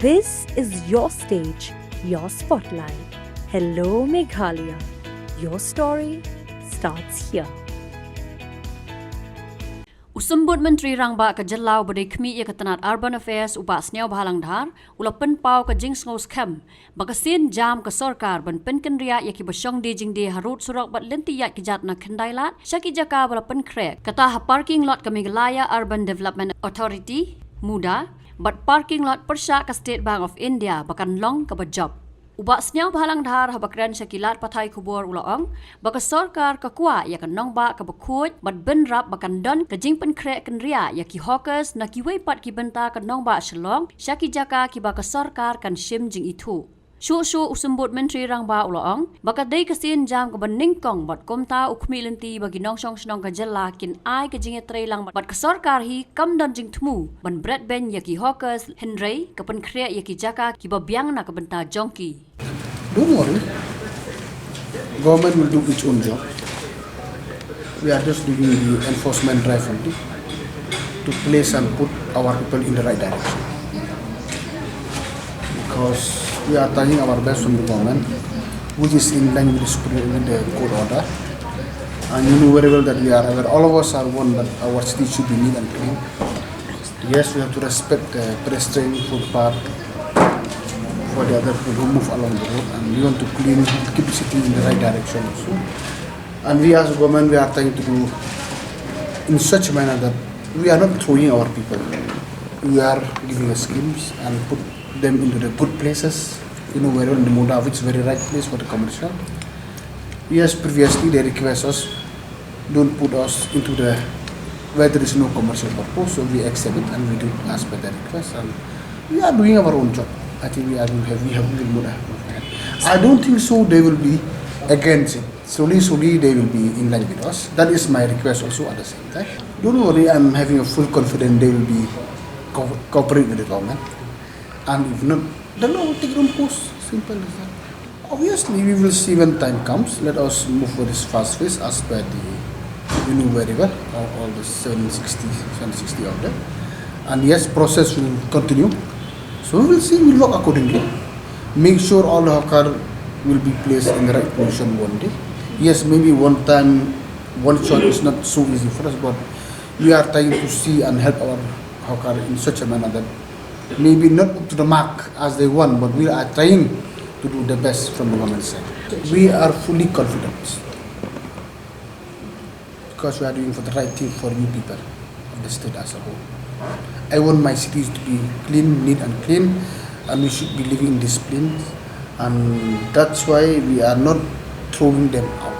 This is your stage, your spotlight. Hello, Meghalaya. Your story starts here. Usumbut Menteri Rangba ke Jelau badai kemi ia ketenat Urban Affairs ubah sniau bahalang dhar ulapen pau ke jing ngos kem bagasin jam ke Sorkar ban Pynkhreh ya ki basyong di jing di harut surak bat lenti ya ki jat na Khyndailad syaki jaka bala Pynkhreh kata ha parking lot ke Meghalaya Urban Development Authority muda bat parking lot persyak ke State Bank of India bakan long ke job ubak sniau bahalang dhar habakran syakilat patai kubur ulaong baka Sorkar ke kuat ya kanong ba ke bekut bat benrap bakan don ke jing Pynkhreh kenria ya ki hawkers na ki weipat ki benta kanong ba Shillong syaki jaka ki baka Sorkar kan shim jing itu Shu usumbut Menteri Rangba ulaong baka dei kesin jam ke beningkong bat komta ukmi lenti bagi nong snong ke Jylla kin ai ke jing lang bat ke Sorkar hi kam don jing tmu ban bread ben ya ki hawkers hynrei ke Pynkhreh ya ki jaka ki babiang na ke benta jongki. Don't worry, government will do its own job. We are just doing the enforcement drive only to place and put our people in the right direction. Because we are trying our best from the government, which is in line with the court order. And you know very well that we are aware, all of us are one that our city should be neat and clean. Yes, we have to respect the pedestrian footpath for the other people who move along the road, and we want to keep the city in the right direction also. And we as a government, we are trying to do in such a manner that we are not throwing our people. We are giving us schemes and put them into the good places, you know, where in the Muda, which is very right place for the commercial. Yes, previously they request us, don't put us into the where there is no commercial purpose, so we accept it and we do as per the request, and we are doing our own job. I think we have Muda. I don't think so they will be against it. Slowly they will be in line with us. That is my request also at the same time. Don't worry, I'm having a full confidence they will be cooperate with the government. And if not, then we will take them post. Simple as that. Obviously, we will see when time comes. Let us move for this fast phase as per the, you know very well, all the 760 of them. And yes, process will continue. So we will see, we will work accordingly. Make sure all the hawker will be placed in the right position one day. Yes, maybe one time, one shot is not so easy for us, but we are trying to see and help our hawker in such a manner that maybe not up to the mark as they want, but we are trying to do the best from the government side. We are fully confident because we are doing for the right thing for you people of the state as a whole. I want my cities to be clean, neat and clean, and we should be living in discipline, and that's why we are not throwing them out.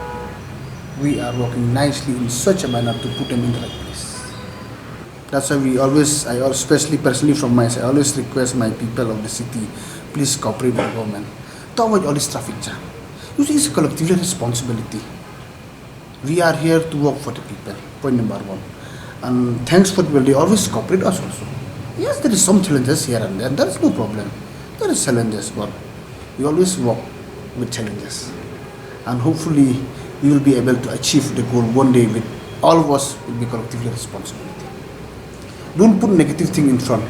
We are working nicely in such a manner to put them in the right place. That's why I especially personally from my side, I always request my people of the city, please cooperate with the government to avoid all this traffic jam. You see, it's a collective responsibility. We are here to work for the people, point number one. And thanks for people, they always cooperate us also. Yes, there is some challenges here and there, there is no problem. There is challenges, but we always work with challenges. And hopefully, we will be able to achieve the goal one day with all of us will be collectively responsibility. Don't put negative thing in front.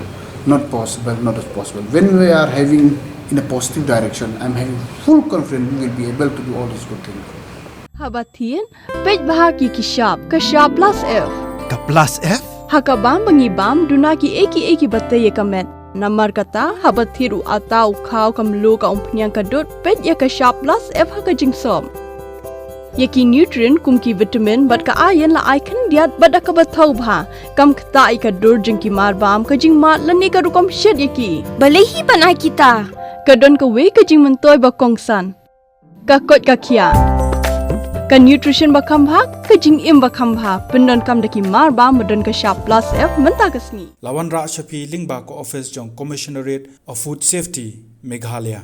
Not possible, not as possible. When we are having in a positive direction, I'm having full confidence we will be able to do all these good things. Habatin, pej bahagi kashab plus F. Ka plus F? Hakabam bangibam dunaki eki bataye kamet. Namar kata habathiru atau khau kamlu ka umpnyang kadut pej ya kashab plus F hakajing som. Yaki nutrient kumki vitamin bat ka ayan la icon diat bat ka bathau bha kam khta ka dur jingki mar bam ka jing mat lani ka rukom shed yaki balehi banai kita ka don ka we ka jing mentoy ba kongsan ka kot ka khia ka nutrition ba kham bha ka jing im ba kham bha pendon kam daki mar bam madon ka sharp plus F menta kasni Lawan Ra Shafi Lingba ko office jong Commissionerate of Food Safety Meghalaya